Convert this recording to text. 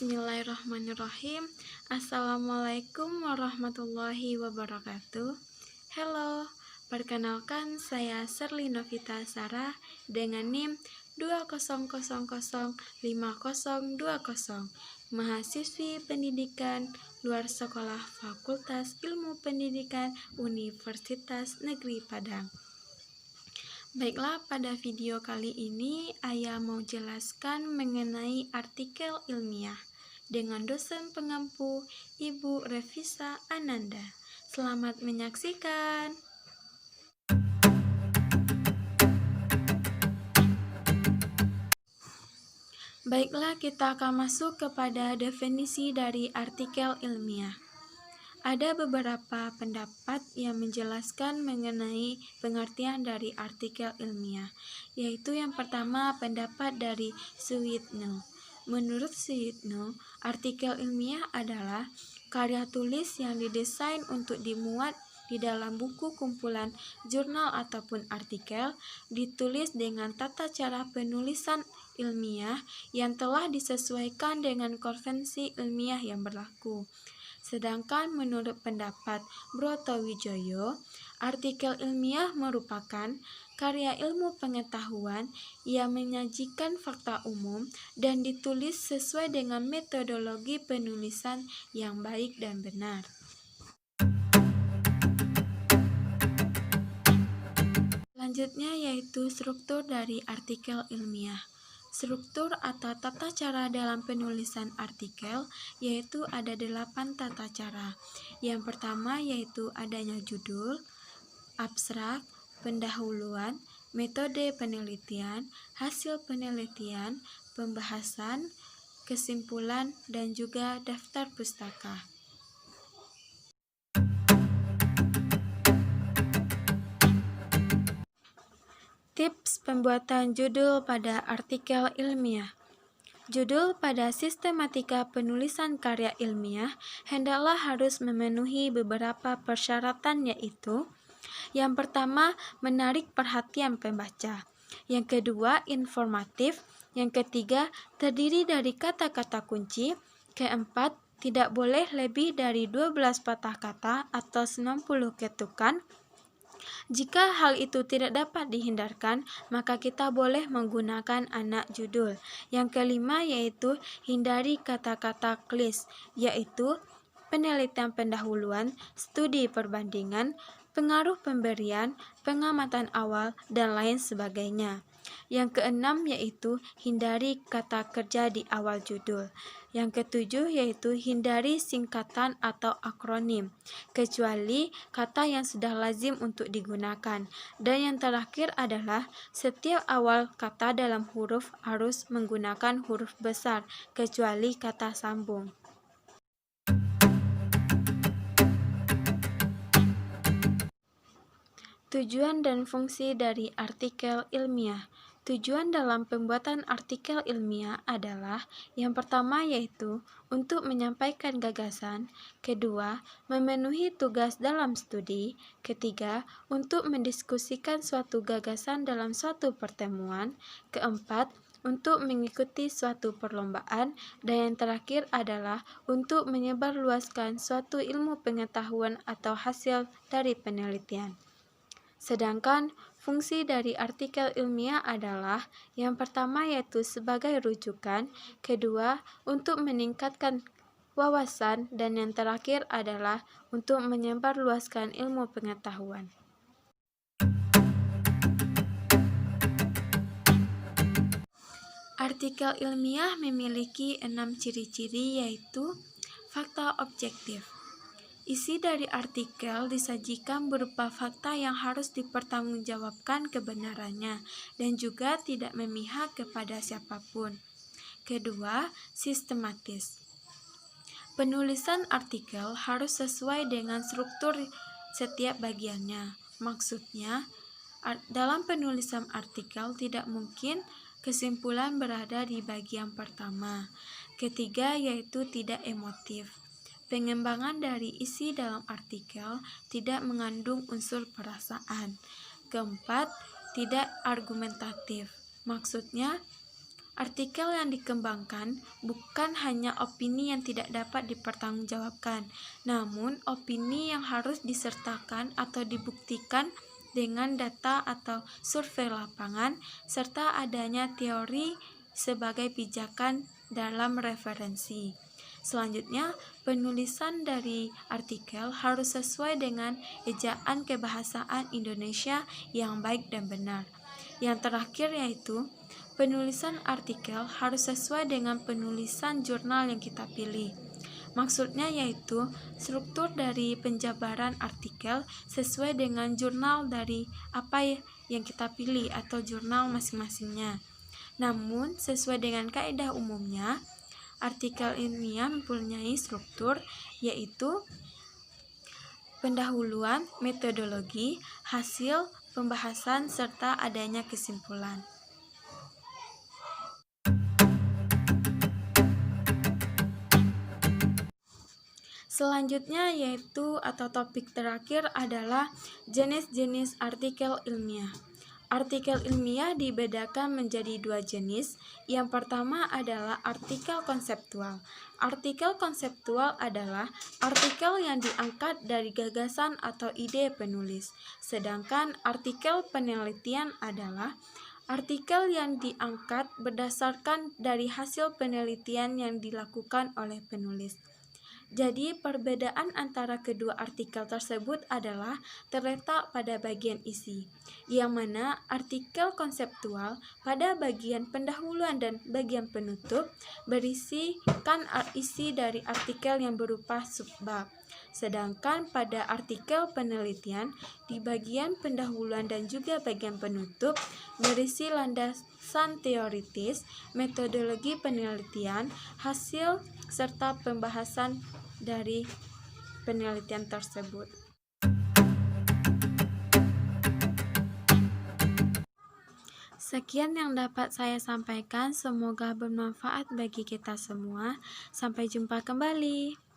Bismillahirrahmanirrahim. Assalamualaikum warahmatullahi wabarakatuh. Hello, perkenalkan saya Serly Novita Sarah dengan NIM 200005020, mahasiswi pendidikan luar sekolah Fakultas Ilmu Pendidikan Universitas Negeri Padang. Baiklah, pada video kali ini Ayah mau jelaskan mengenai artikel ilmiah dengan dosen pengampu Ibu Revisa Ananda. Selamat menyaksikan. Baiklah, kita akan masuk kepada definisi dari artikel ilmiah. Ada beberapa pendapat yang menjelaskan mengenai pengertian dari artikel ilmiah, yaitu yang pertama pendapat dari Sweetnell. Menurut Sweetnell, artikel ilmiah adalah karya tulis yang didesain untuk dimuat di dalam buku kumpulan jurnal ataupun artikel, ditulis dengan tata cara penulisan ilmiah yang telah disesuaikan dengan konvensi ilmiah yang berlaku. Sedangkan menurut pendapat Brotowijoyo, artikel ilmiah merupakan karya ilmu pengetahuan yang menyajikan fakta umum dan ditulis sesuai dengan metodologi penulisan yang baik dan benar. Selanjutnya yaitu struktur dari artikel ilmiah. Struktur atau tata cara dalam penulisan artikel yaitu ada 8 tata cara. Yang pertama yaitu adanya judul, abstrak, pendahuluan, metode penelitian, hasil penelitian, pembahasan, kesimpulan, dan juga daftar pustaka. Tips pembuatan judul pada artikel ilmiah. Judul pada sistematika penulisan karya ilmiah hendaklah harus memenuhi beberapa persyaratan, yaitu yang pertama, menarik perhatian pembaca. Yang kedua, informatif. Yang ketiga, terdiri dari kata-kata kunci. Keempat, tidak boleh lebih dari 12 patah kata atau 90 ketukan. Jika hal itu tidak dapat dihindarkan, maka kita boleh menggunakan anak judul. Yang kelima yaitu hindari kata-kata klis, yaitu penelitian pendahuluan, studi perbandingan, pengaruh pemberian, pengamatan awal, dan lain sebagainya. Yang keenam yaitu hindari kata kerja di awal judul. Yang ketujuh yaitu hindari singkatan atau akronim, kecuali kata yang sudah lazim untuk digunakan. Dan yang terakhir adalah setiap awal kata dalam huruf harus menggunakan huruf besar, kecuali kata sambung. Tujuan dan fungsi dari artikel ilmiah. Tujuan dalam pembuatan artikel ilmiah adalah yang pertama yaitu untuk menyampaikan gagasan, kedua, memenuhi tugas dalam studi, ketiga, untuk mendiskusikan suatu gagasan dalam suatu pertemuan, keempat, untuk mengikuti suatu perlombaan, dan yang terakhir adalah untuk menyebarluaskan suatu ilmu pengetahuan atau hasil dari penelitian. Sedangkan fungsi dari artikel ilmiah adalah yang pertama yaitu sebagai rujukan, kedua untuk meningkatkan wawasan, dan yang terakhir adalah untuk menyebarluaskan ilmu pengetahuan. Artikel ilmiah memiliki 6 ciri-ciri yaitu fakta objektif. Isi dari artikel disajikan berupa fakta yang harus dipertanggungjawabkan kebenarannya dan juga tidak memihak kepada siapapun. Kedua, sistematis. Penulisan artikel harus sesuai dengan struktur setiap bagiannya. Maksudnya, dalam penulisan artikel tidak mungkin kesimpulan berada di bagian pertama. Ketiga, yaitu tidak emotif. Pengembangan dari isi dalam artikel tidak mengandung unsur perasaan. Keempat, tidak argumentatif. Maksudnya, Artikel yang dikembangkan bukan hanya opini yang tidak dapat dipertanggungjawabkan, namun opini yang harus disertakan atau dibuktikan dengan data atau survei lapangan, serta adanya teori sebagai pijakan dalam referensi. Selanjutnya, penulisan dari artikel harus sesuai dengan ejaan kebahasaan Indonesia yang baik dan benar. Yang terakhir yaitu, penulisan artikel harus sesuai dengan penulisan jurnal yang kita pilih. Maksudnya yaitu struktur dari penjabaran artikel sesuai dengan jurnal dari apa yang kita pilih atau jurnal masing-masingnya. Namun, sesuai dengan kaidah umumnya, artikel ilmiah mempunyai struktur yaitu pendahuluan, metodologi, hasil, pembahasan, serta adanya kesimpulan. Selanjutnya yaitu atau topik terakhir adalah jenis-jenis artikel ilmiah. Artikel ilmiah dibedakan menjadi dua jenis. Yang pertama adalah artikel konseptual. Artikel konseptual adalah artikel yang diangkat dari gagasan atau ide penulis. Sedangkan artikel penelitian adalah artikel yang diangkat berdasarkan dari hasil penelitian yang dilakukan oleh penulis. Jadi, perbedaan antara kedua artikel tersebut adalah terletak pada bagian isi, yang mana artikel konseptual pada bagian pendahuluan dan bagian penutup berisikan isi dari artikel yang berupa subbab. Sedangkan pada artikel penelitian, di bagian pendahuluan dan juga bagian penutup berisi landasan teoritis, metodologi penelitian, hasil, serta pembahasan dari penelitian tersebut. Sekian yang dapat saya sampaikan, semoga bermanfaat bagi kita semua. Sampai jumpa kembali.